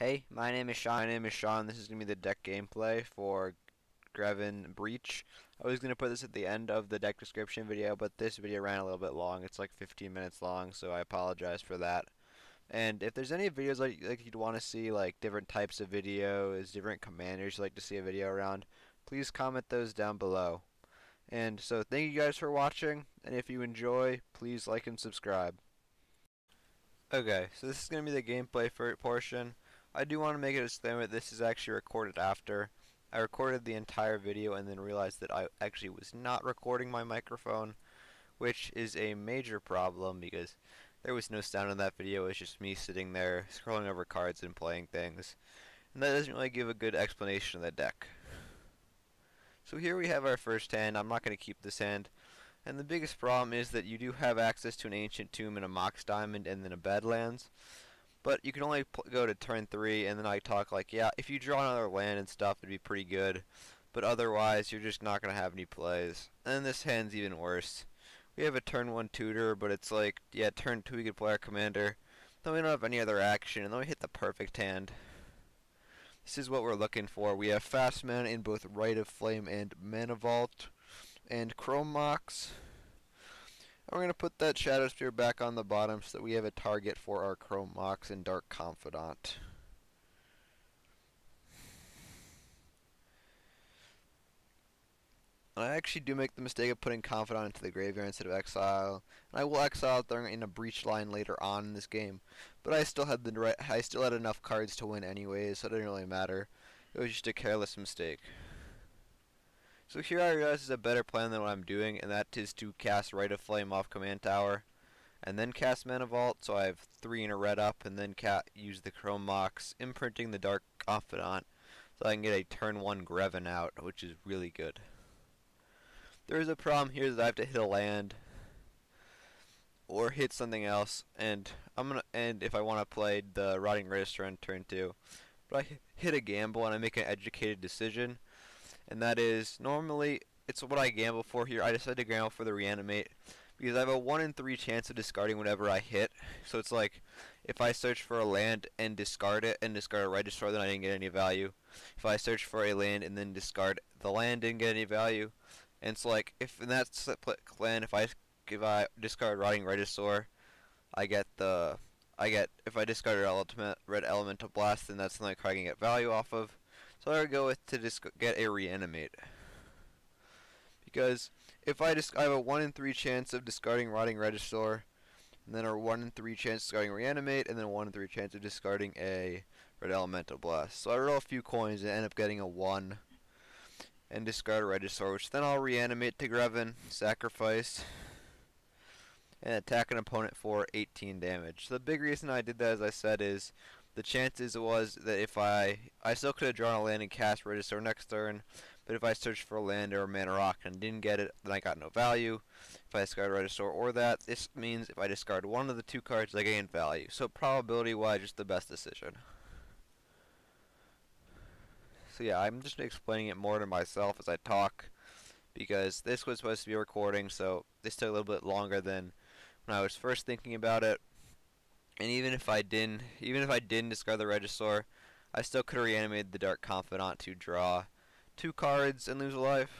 Hey, my name is Sean. This is going to be the deck gameplay for Greven Breach. I was going to put this at the end of the deck description video, but this video ran a little bit long. It's like 15 minutes long, so I apologize for that. And if there's any videos like you'd want to see, like different types of videos, different commanders you'd like to see a video around, please comment those down below. And so thank you guys for watching, and if you enjoy, please like and subscribe. Okay, so this is going to be the gameplay portion. I do want to make a disclaimer, this is actually recorded after. I recorded the entire video and then realized that I actually was not recording my microphone, which is a major problem because there was no sound in that video. It was just me sitting there scrolling over cards and playing things. And that doesn't really give a good explanation of the deck. So here we have our first hand. I'm not going to keep this hand. And the biggest problem is that you do have access to an Ancient Tomb and a Mox Diamond and then a Badlands. But you can only go to turn 3, and then I talk like, yeah, if you draw another land and stuff, it'd be pretty good. But otherwise, you're just not going to have any plays. And this hand's even worse. We have a turn 1 tutor, but it's like, yeah, turn 2 we could play our commander. Then we don't have any other action, and then we hit the perfect hand. This is what we're looking for. We have fast mana in both Rite of Flame and Mana Vault, and Chrome Mox. And we're going to put that Shadow Spear back on the bottom so that we have a target for our Chrome Mox and Dark Confidant. And I actually do make the mistake of putting Confidant into the graveyard instead of Exile. And I will exile it in a Breach line later on in this game. But I still had enough cards to win anyways, so it didn't really matter. It was just a careless mistake. So here I realize is a better plan than what I'm doing, and that is to cast Rite of Flame off Command Tower, and then cast Mana Vault, so I have 3 in a red up, and then use the Chrome Mox, imprinting the Dark Confidant, so I can get a turn 1 Greven out, which is really good. There is a problem here that I have to hit a land, or hit something else, and if I want to play the Rotting Register on turn 2. But I hit a gamble and I make an educated decision. And that is, normally, it's what I gamble for here. I decided to gamble for the Reanimate because I have a 1 in 3 chance of discarding whatever I hit. So it's like, if I search for a land and discard it, and discard a Regisaur, then I didn't get any value. If I search for a land and then discard the land, didn't get any value. And it's like, if in that land, if I discard Rotting Regisaur, if I discard Red Elemental Blast, then that's something I can get value off of. So I would go with to get a Reanimate. Because if I have a 1 in 3 chance of discarding Rotting Regisaur, and then a 1 in 3 chance of discarding Reanimate, and then a 1 in 3 chance of discarding a Red Elemental Blast. So I roll a few coins and end up getting a 1 and discard a Regisaur, which then I'll Reanimate to Greven, sacrifice, and attack an opponent for 18 damage. So the big reason I did that, as I said, is the chances was that if I still could have drawn a land and cast Regisaur next turn, but if I searched for a land or a Mana Rock and didn't get it, then I got no value. If I discard Regisaur or that, this means if I discard one of the 2 cards, I gain value. So probability-wise, just the best decision. So yeah, I'm just explaining it more to myself as I talk, because this was supposed to be a recording, so this took a little bit longer than when I was first thinking about it. And even if I didn't discard the Regisaur, I still could have reanimated the Dark Confidant to draw 2 cards and lose a life.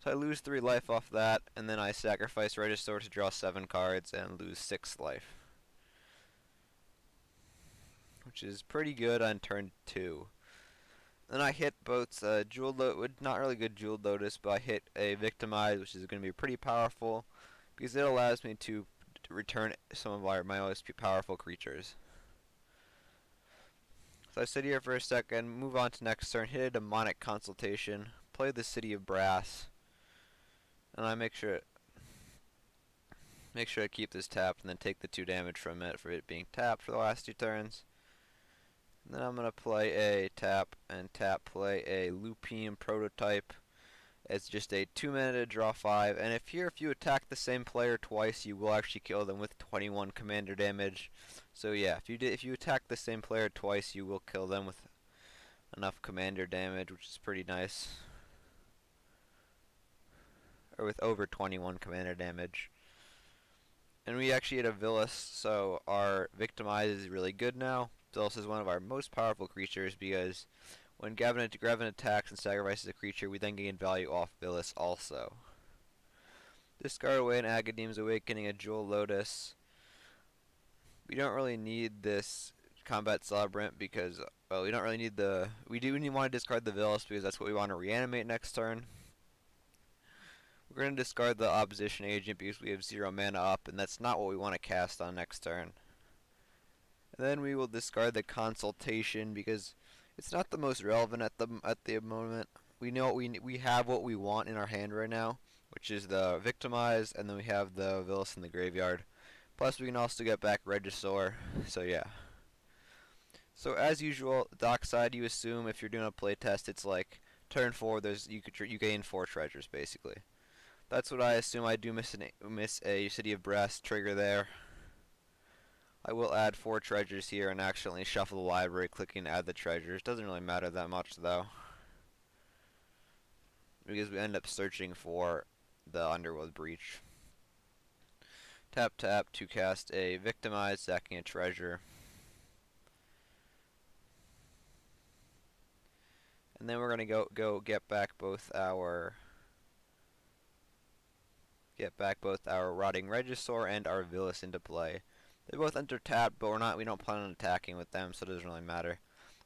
So I lose 3 life off that, and then I sacrifice Regisaur to draw 7 cards and lose 6 life, which is pretty good on turn 2. Then I hit both Jeweled Lotus, not really good Jeweled Lotus, but I hit a Victimize, which is going to be pretty powerful because it allows me to return some of my most powerful creatures. So I sit here for a second, move on to next turn, hit a Demonic Consultation, play the City of Brass, and I make sure I keep this tapped and then take the 2 damage from it for it being tapped for the last 2 turns. And then I'm going to play a play a Lupine Prototype. It's just a 2 mana to draw 5, and if you attack the same player twice, you will actually kill them with 21 commander damage. So yeah, if you attack the same player twice, you will kill them with enough commander damage, which is pretty nice. Or with over 21 commander damage. And we actually hit a Villas, so our Victimize is really good now. Villas is one of our most powerful creatures because when Greven attacks and sacrifices a creature, we then gain value off Villas also. Discard away an Agadeem's Awakening, a Jewel Lotus. We don't really need this Combat Celebrant because, well, we don't really need the... We do want to discard the Villas because that's what we want to reanimate next turn. We're going to discard the Opposition Agent because we have 0 mana up, and that's not what we want to cast on next turn. And then we will discard the Consultation because it's not the most relevant at the moment. We know we have what we want in our hand right now, which is the Victimize, and then we have the Villas in the graveyard. Plus, we can also get back Regisaur. So yeah. So as usual, dockside, you assume if you're doing a playtest, it's like turn 4. You gain 4 treasures basically. That's what I assume. I do miss a City of Brass trigger there. I will add 4 treasures here and accidentally shuffle the library, clicking add the treasures. Doesn't really matter that much though, because we end up searching for the Underworld Breach. Tap tap to cast a Victimize, sacking a treasure. And then we're gonna go get back both our Rotting Regisaur and our Villas into play. They both enter tapped, but we don't plan on attacking with them, so it doesn't really matter.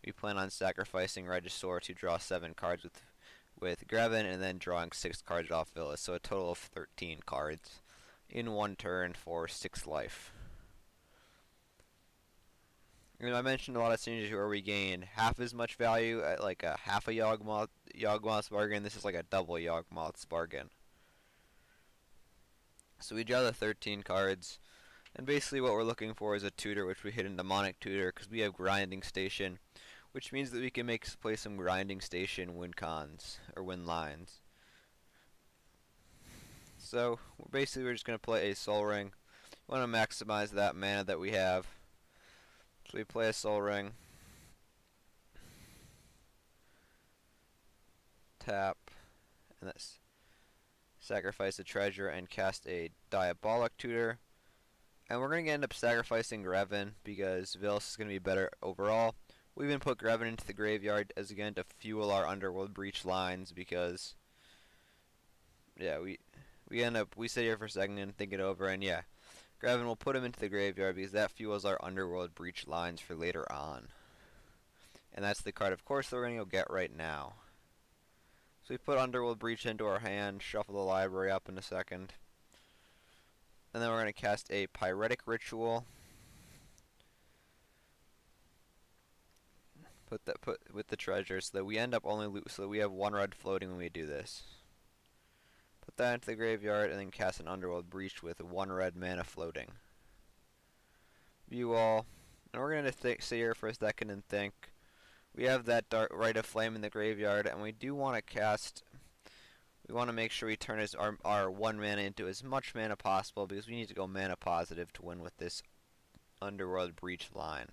We plan on sacrificing Regisaur to draw 7 cards with Greven, and then drawing 6 cards off Villas, so a total of 13 cards in 1 turn for 6 life. I mentioned a lot of synergies where we gain half as much value at like a half a Yawgmoth's bargain. This is like a double Yawgmoth's bargain. So we draw the 13 cards, and basically what we're looking for is a tutor, which we hit in Demonic Tutor because we have Grinding Station, which means that we can play some Grinding Station win cons or win lines. So basically we're just going to play a Soul Ring. We want to maximize that mana that we have. So we play a Soul Ring. Tap, and that's sacrifice a treasure and cast a Diabolic Tutor. And we're going to end up sacrificing Greven because Villas is going to be better overall. We even put Greven into the graveyard as again to fuel our Underworld Breach lines because, yeah, we sit here for a second and think it over, and yeah, Greven will put him into the graveyard because that fuels our Underworld Breach lines for later on. And that's the card, of course, that we're going to go get right now. So we put Underworld Breach into our hand, shuffle the library up in a second. And then we're going to cast a Pyretic Ritual. Put with the treasure so that we end up so that we have 1 red floating when we do this. Put that into the graveyard and then cast an Underworld Breach with 1 red mana floating. View all. And we're going to sit here for a second and think. We have that Rite of Flame in the graveyard, and we do want to cast... We want to make sure we turn our 1 mana into as much mana possible because we need to go mana positive to win with this Underworld Breach line.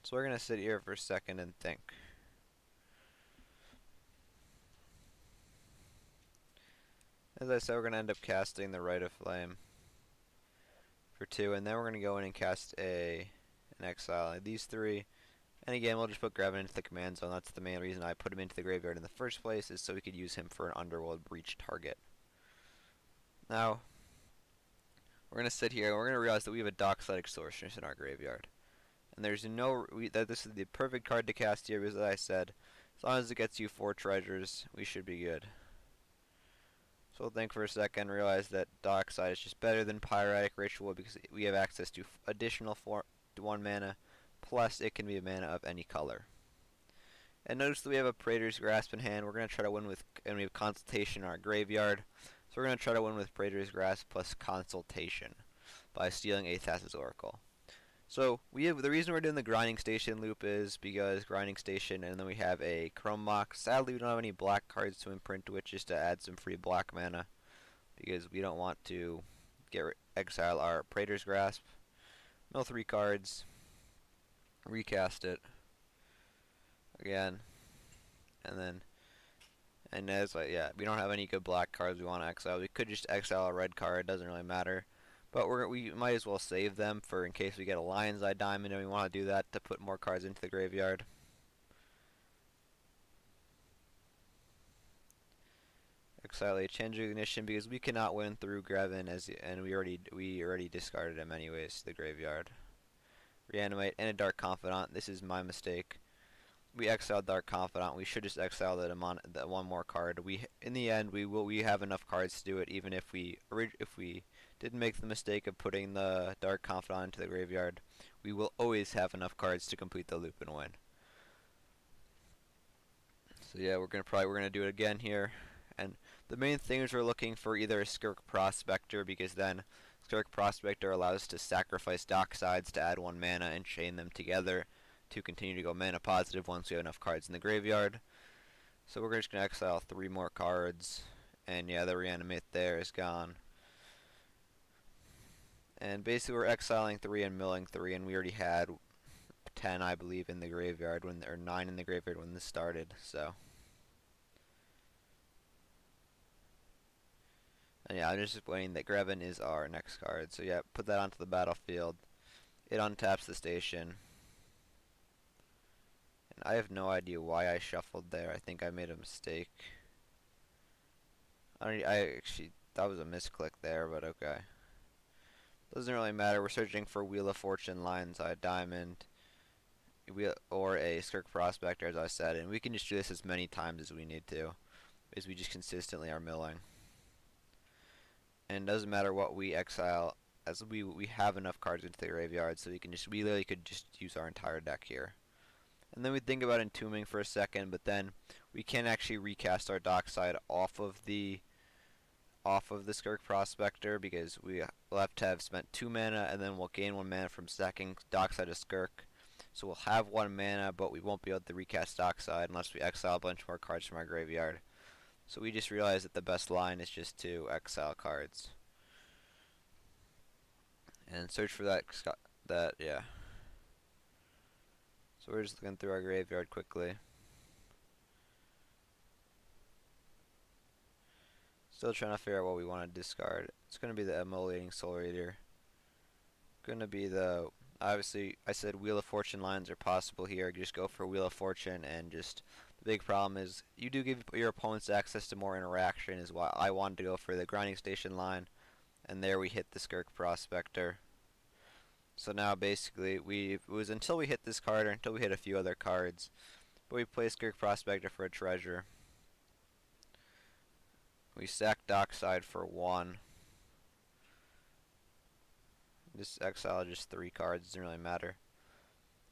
So we're going to sit here for a second and think. As I said, we're going to end up casting the Rite of Flame for 2, and then we're going to go in and cast an Exile. These 3. And again, we'll just put Greven into the command zone. That's the main reason I put him into the graveyard in the first place, is so we could use him for an Underworld Breach target. Now, we're going to sit here and we're going to realize that we have a Dockside Extortionist in our graveyard. And there's this is the perfect card to cast here because, as I said, as long as it gets you 4 treasures, we should be good. So we'll think for a second, realize that Dockside is just better than Pyretic Ritual because we have access to additional 1 mana. Plus, it can be a mana of any color. And notice that we have a Praetor's Grasp in hand. We're going to try to win with, and we have Consultation in our graveyard. So we're going to try to win with Praetor's Grasp plus Consultation by stealing a Thassa's Oracle. So the reason we're doing the Grinding Station loop is because Grinding Station, and then we have a Chrome Mox. Sadly, we don't have any black cards to imprint to it just to add some free black mana because we don't want to exile our Praetor's Grasp. Mill 3 cards. Recast it again, and as we don't have any good black cards we want to exile. We could just exile a red card, doesn't really matter, But we might as well save them for in case we get a Lion's Eye Diamond and we want to do that to put more cards into the graveyard. Exile a Change Ignition because we cannot win through Greven and we already discarded him anyways to the graveyard. Reanimate and a Dark Confidant. This is my mistake. We exiled Dark Confidant. We should just exile the one more card. In the end we have enough cards to do it even if we didn't make the mistake of putting the Dark Confidant into the graveyard. We will always have enough cards to complete the loop and win. So yeah, we're gonna do it again here. And the main thing is we're looking for either a Skirk Prospector because then Skirk Prospector allows us to sacrifice Docksides to add 1 mana and chain them together to continue to go mana positive once we have enough cards in the graveyard. So we're just going to exile 3 more cards. And yeah, the Reanimate there is gone. And basically we're exiling 3 and milling 3, and we already had 10 I believe in the graveyard or 9 in the graveyard when this started. So and yeah, I'm just waiting that Greven is our next card. So yeah, put that onto the battlefield. It untaps the station. And I have no idea why I shuffled there. I think I made a mistake. That was a misclick there, but okay. Doesn't really matter. We're searching for Wheel of Fortune, Lion's Eye Diamond, or a Skirk Prospector, as I said. And we can just do this as many times as we need to, because we just consistently are milling. And it doesn't matter what we exile, as we have enough cards into the graveyard, so we literally could just use our entire deck here. And then we think about entombing for a second, but then we can actually recast our Dockside off of the Skirk Prospector because we'll have to have spent 2 mana, and then we'll gain 1 mana from sacking Dockside to Skirk. So we'll have 1 mana, but we won't be able to recast Dockside unless we exile a bunch more cards from our graveyard. So we just realized that the best line is just to exile cards and search for yeah. So we're just looking through our graveyard quickly. Still trying to figure out what we want to discard. It's going to be the Emulating Soul Eater. Going to be obviously I said Wheel of Fortune lines are possible here. Just go for Wheel of Fortune, and just the big problem is you do give your opponents access to more interaction, is why I wanted to go for the Grinding Station line, and there we hit the Skirk Prospector. So now basically it was until we hit this card, or until we hit a few other cards, but we play Skirk Prospector for a treasure. We sack Dockside for 1. Just exile just 3 cards, doesn't really matter.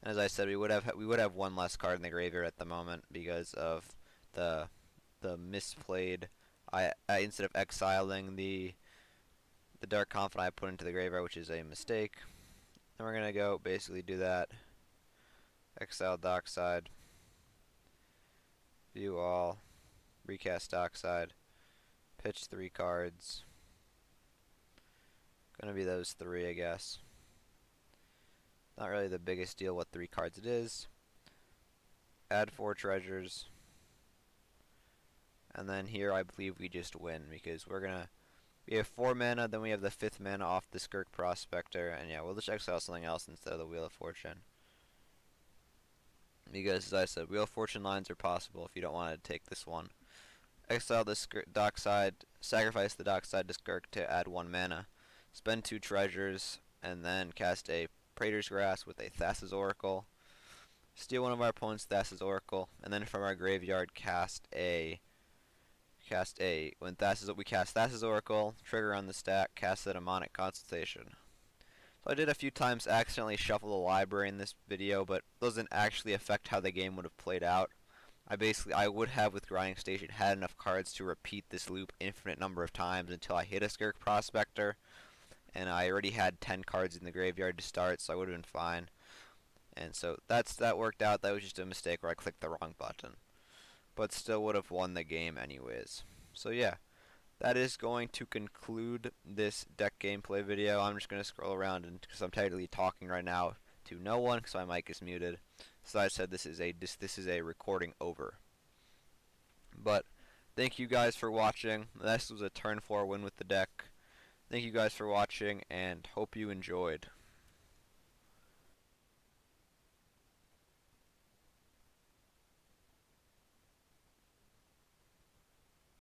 And as I said, we would have 1 less card in the graveyard at the moment because of the misplayed. Instead of exiling the Dark Confidant, I put into the graveyard, which is a mistake. And we're gonna go basically do that. Exile Dockside. View all. Recast Dockside. Pitch 3 cards. Gonna be those 3, I guess. Not really the biggest deal what 3 cards it is. Add 4 treasures. And then here I believe we just win because we have 4 mana, then we have the 5th mana off the Skirk Prospector, and yeah, we'll just exile something else instead of the Wheel of Fortune. Because as I said, Wheel of Fortune lines are possible if you don't want to take this one. Exile the Dockside, sacrifice the Dockside to Skirk to add 1 mana. Spend 2 treasures, and then cast a Praetor's Grasp with a Thassa's Oracle. Steal one of our opponent's Thassa's Oracle, and then from our graveyard we cast Thassa's Oracle, trigger on the stack, cast a Demonic Consultation. So I did a few times accidentally shuffle the library in this video, but doesn't actually affect how the game would have played out. I would have with Grinding Station had enough cards to repeat this loop infinite number of times until I hit a Skirk Prospector, and I already had 10 cards in the graveyard to start, so I would have been fine. And so that worked out. That was just a mistake where I clicked the wrong button, but still would have won the game anyways. So yeah, that is going to conclude this deck gameplay video. I'm just going to scroll around because I'm technically talking right now to no one because my mic is muted. So I said this is a recording over. But thank you guys for watching. This was a turn 4 win with the deck. Thank you guys for watching and hope you enjoyed.